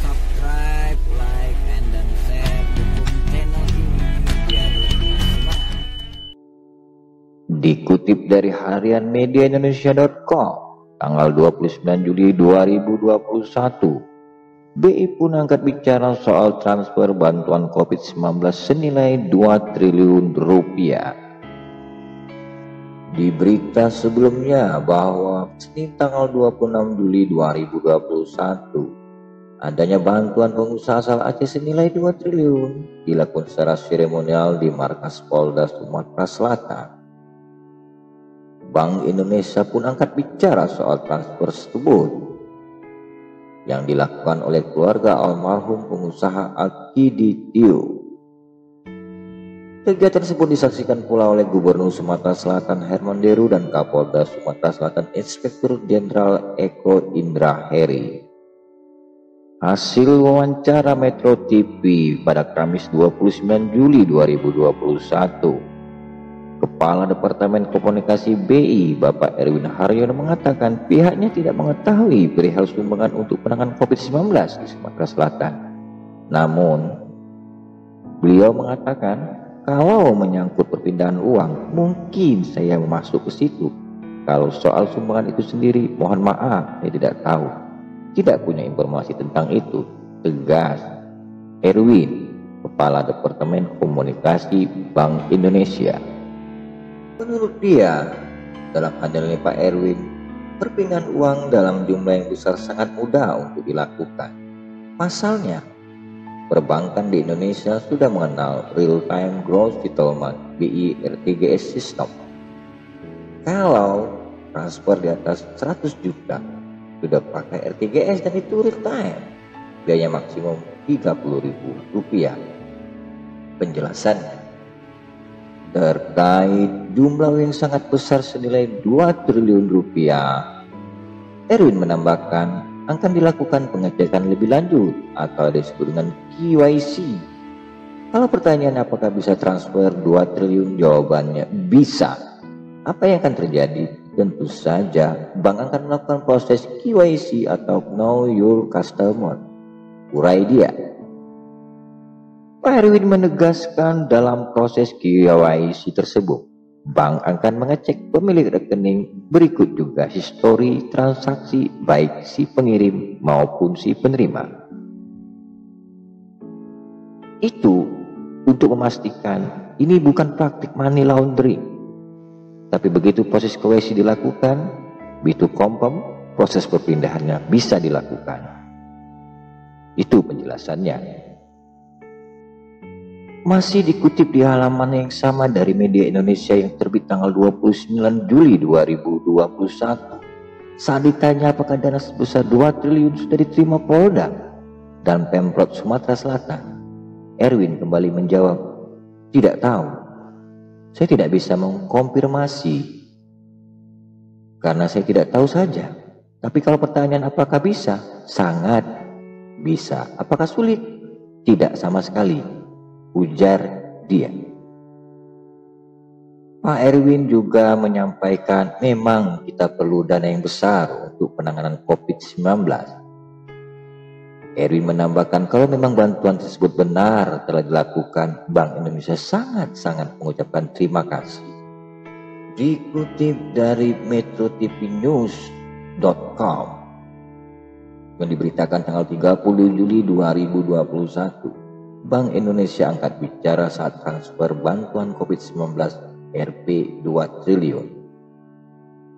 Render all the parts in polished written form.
subscribe, like, and then share dukung channel ini biar lebih semangat. Dikutip dari harian mediaindonesia.com tanggal 29 Juli 2021, BI pun angkat bicara soal transfer bantuan COVID-19 senilai 2 triliun rupiah. Di berita sebelumnya bahwa Senin tanggal 26 Juli 2021, adanya bantuan pengusaha asal Aceh senilai 2 triliun dilakukan secara seremonial di markas Polda Sumatera Selatan. Bank Indonesia pun angkat bicara soal transfer tersebut yang dilakukan oleh keluarga almarhum pengusaha Akiditio. Kegiatan tersebut disaksikan pula oleh Gubernur Sumatera Selatan Herman Deru dan Kapolda Sumatera Selatan Inspektur Jenderal Eko Indra Heri. Hasil wawancara Metro TV pada Kamis 29 Juli 2021, Kepala Departemen Komunikasi BI Bapak Erwin Haryono mengatakan pihaknya tidak mengetahui perihal sumbangan untuk penanganan COVID-19 di Sumatera Selatan. Namun, beliau mengatakan kalau menyangkut perpindahan uang, mungkin saya masuk ke situ. Kalau soal sumbangan itu sendiri, mohon maaf, saya tidak tahu. Tidak punya informasi tentang itu, tegas Erwin, Kepala Departemen Komunikasi Bank Indonesia. Menurut dia, dalam hadalnya Pak Erwin, perpindahan uang dalam jumlah yang besar sangat mudah untuk dilakukan. Pasalnya, perbankan di Indonesia sudah mengenal Real Time Gross Settlement BI RTGS System. Kalau transfer di atas 100 juta sudah pakai RTGS dan itu real time, biaya maksimum Rp30.000. Penjelasannya, terkait jumlah yang sangat besar senilai 2 triliun rupiah, Erwin menambahkan akan dilakukan pengecekan lebih lanjut atau disebut dengan KYC. Kalau pertanyaan apakah bisa transfer 2 triliun, jawabannya bisa. Apa yang akan terjadi? Tentu saja bank akan melakukan proses KYC atau Know Your Customer. Urai dia. Pak Erwin menegaskan dalam proses KYC tersebut, bank akan mengecek pemilik rekening, berikut juga histori transaksi baik si pengirim maupun si penerima. Itu untuk memastikan ini bukan praktik money laundering. Tapi begitu proses KYC dilakukan, begitu confirm, proses perpindahannya bisa dilakukan. Itu penjelasannya. Masih dikutip di halaman yang sama dari Media Indonesia yang terbit tanggal 29 Juli 2021. Saat ditanya apakah dana sebesar 2 triliun sudah diterima Polda dan Pemprov Sumatera Selatan, Erwin kembali menjawab, tidak tahu. Saya tidak bisa mengkonfirmasi karena saya tidak tahu saja. Tapi kalau pertanyaan apakah bisa? Sangat bisa. Apakah sulit? Tidak sama sekali, ujar dia. Pak Erwin juga menyampaikan memang kita perlu dana yang besar untuk penanganan COVID-19. Erwin menambahkan kalau memang bantuan tersebut benar telah dilakukan, Bank Indonesia sangat-sangat mengucapkan terima kasih. Dikutip dari metrotvnews.com yang diberitakan tanggal 30 Juli 2021, Bank Indonesia angkat bicara saat transfer bantuan COVID-19 Rp 2 triliun.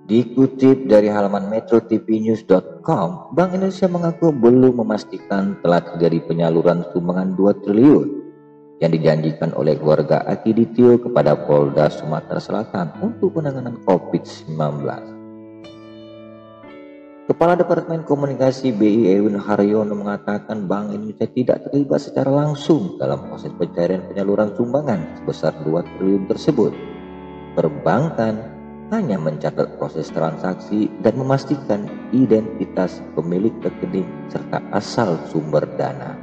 Dikutip dari halaman metrotvnews.com, Bank Indonesia mengaku belum memastikan telah terjadi penyaluran sumbangan 2 triliun yang dijanjikan oleh keluarga Akiditio kepada Polda Sumatera Selatan untuk penanganan COVID-19. Kepala Departemen Komunikasi BI Erwin Haryono mengatakan Bank Indonesia tidak terlibat secara langsung dalam proses pencairan penyaluran sumbangan sebesar 2 triliun tersebut. Perbankan hanya mencatat proses transaksi dan memastikan identitas pemilik rekening serta asal sumber dana.